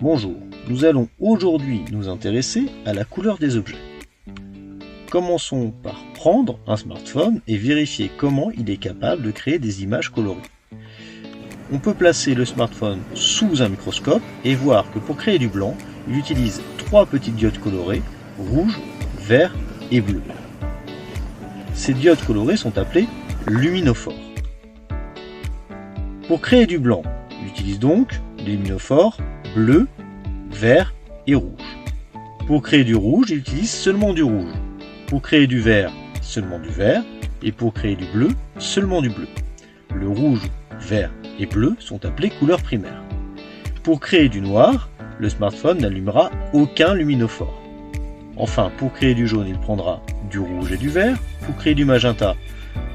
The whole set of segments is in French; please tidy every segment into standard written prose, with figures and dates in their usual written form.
Bonjour, nous allons aujourd'hui nous intéresser à la couleur des objets. Commençons par prendre un smartphone et vérifier comment il est capable de créer des images colorées. On peut placer le smartphone sous un microscope et voir que pour créer du blanc, il utilise 3 petites diodes colorées, rouge, vert et bleu. Ces diodes colorées sont appelées luminophores. Pour créer du blanc, il utilise donc des luminophores bleu, vert et rouge. Pour créer du rouge, il utilise seulement du rouge. Pour créer du vert, seulement du vert. Et pour créer du bleu, seulement du bleu. Le rouge, vert et bleu sont appelés couleurs primaires. Pour créer du noir, le smartphone n'allumera aucun luminophore. Enfin, pour créer du jaune, il prendra du rouge et du vert. Pour créer du magenta,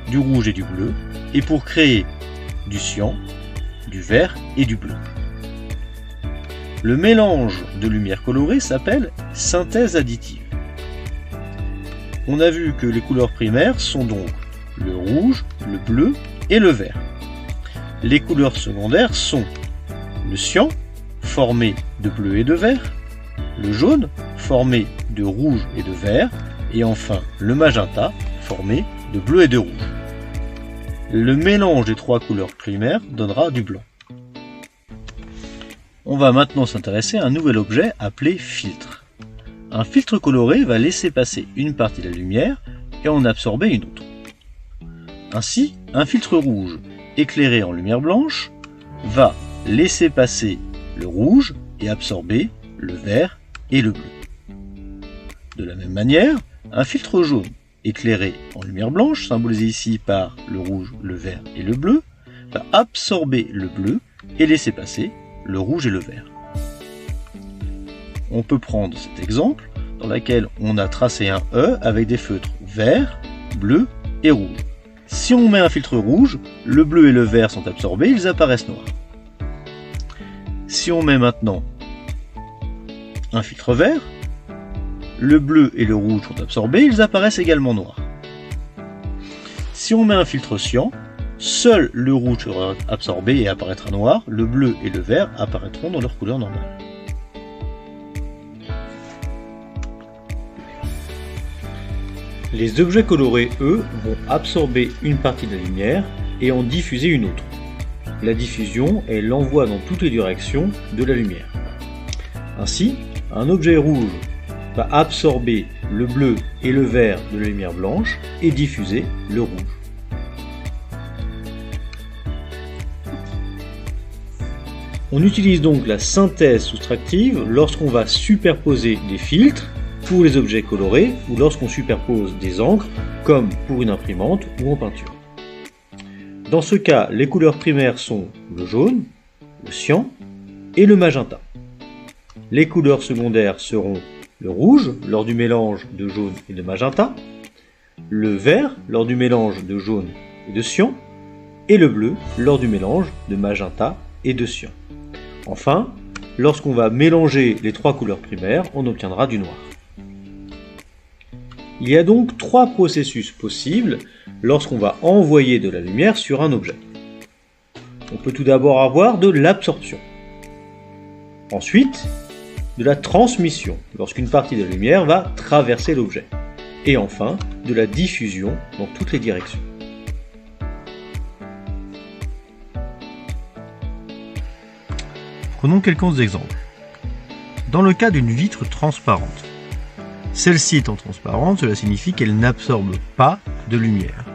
du rouge et du bleu. Et pour créer du cyan, du vert et du bleu. Le mélange de lumière colorée s'appelle synthèse additive. On a vu que les couleurs primaires sont donc le rouge, le bleu et le vert. Les couleurs secondaires sont le cyan, formé de bleu et de vert, le jaune, formé de rouge et de vert, et enfin le magenta, formé de bleu et de rouge. Le mélange des 3 couleurs primaires donnera du blanc. On va maintenant s'intéresser à un nouvel objet appelé filtre. Un filtre coloré va laisser passer une partie de la lumière et en absorber une autre. Ainsi, un filtre rouge éclairé en lumière blanche va laisser passer le rouge et absorber le vert et le bleu. De la même manière, un filtre jaune éclairé en lumière blanche, symbolisé ici par le rouge, le vert et le bleu, va absorber le bleu et laisser passer le rouge et le vert. On peut prendre cet exemple dans lequel on a tracé un E avec des feutres vert, bleu et rouge. Si on met un filtre rouge, le bleu et le vert sont absorbés, ils apparaissent noirs. Si on met maintenant un filtre vert, le bleu et le rouge sont absorbés, ils apparaissent également noirs. Si on met un filtre cyan, seul le rouge sera absorbé et apparaîtra noir, le bleu et le vert apparaîtront dans leur couleur normale. Les objets colorés, eux, vont absorber une partie de la lumière et en diffuser une autre. La diffusion est l'envoi dans toutes les directions de la lumière. Ainsi, un objet rouge va absorber le bleu et le vert de la lumière blanche et diffuser le rouge. On utilise donc la synthèse soustractive lorsqu'on va superposer des filtres pour les objets colorés ou lorsqu'on superpose des encres comme pour une imprimante ou en peinture. Dans ce cas, les couleurs primaires sont le jaune, le cyan et le magenta. Les couleurs secondaires seront le rouge lors du mélange de jaune et de magenta, le vert lors du mélange de jaune et de cyan et le bleu lors du mélange de magenta et de cyan. Enfin, lorsqu'on va mélanger les 3 couleurs primaires, on obtiendra du noir. Il y a donc 3 processus possibles lorsqu'on va envoyer de la lumière sur un objet. On peut tout d'abord avoir de l'absorption. Ensuite, de la transmission, lorsqu'une partie de la lumière va traverser l'objet. Et enfin, de la diffusion dans toutes les directions. Prenons quelques exemples. Dans le cas d'une vitre transparente, celle-ci étant transparente, cela signifie qu'elle n'absorbe pas de lumière.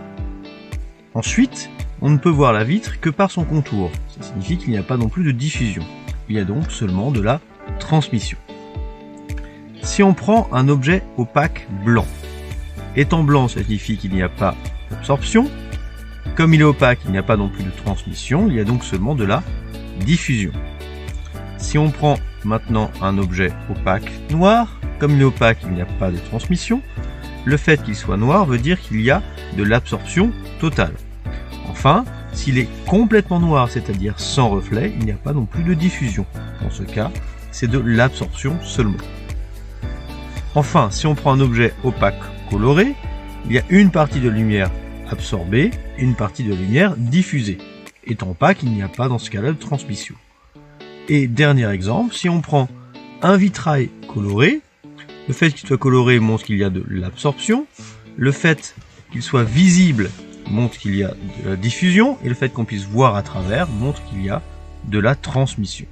Ensuite, on ne peut voir la vitre que par son contour. Ça signifie qu'il n'y a pas non plus de diffusion. Il y a donc seulement de la transmission. Si on prend un objet opaque blanc, étant blanc, ça signifie qu'il n'y a pas d'absorption. Comme il est opaque, il n'y a pas non plus de transmission, il y a donc seulement de la diffusion. Si on prend maintenant un objet opaque noir, comme il est opaque, il n'y a pas de transmission. Le fait qu'il soit noir veut dire qu'il y a de l'absorption totale. Enfin, s'il est complètement noir, c'est-à-dire sans reflet, il n'y a pas non plus de diffusion. Dans ce cas, c'est de l'absorption seulement. Enfin, si on prend un objet opaque coloré, il y a une partie de lumière absorbée et une partie de lumière diffusée. Étant opaque, il n'y a pas dans ce cas-là de transmission. Et dernier exemple, si on prend un vitrail coloré, le fait qu'il soit coloré montre qu'il y a de l'absorption, le fait qu'il soit visible montre qu'il y a de la diffusion, et le fait qu'on puisse voir à travers montre qu'il y a de la transmission.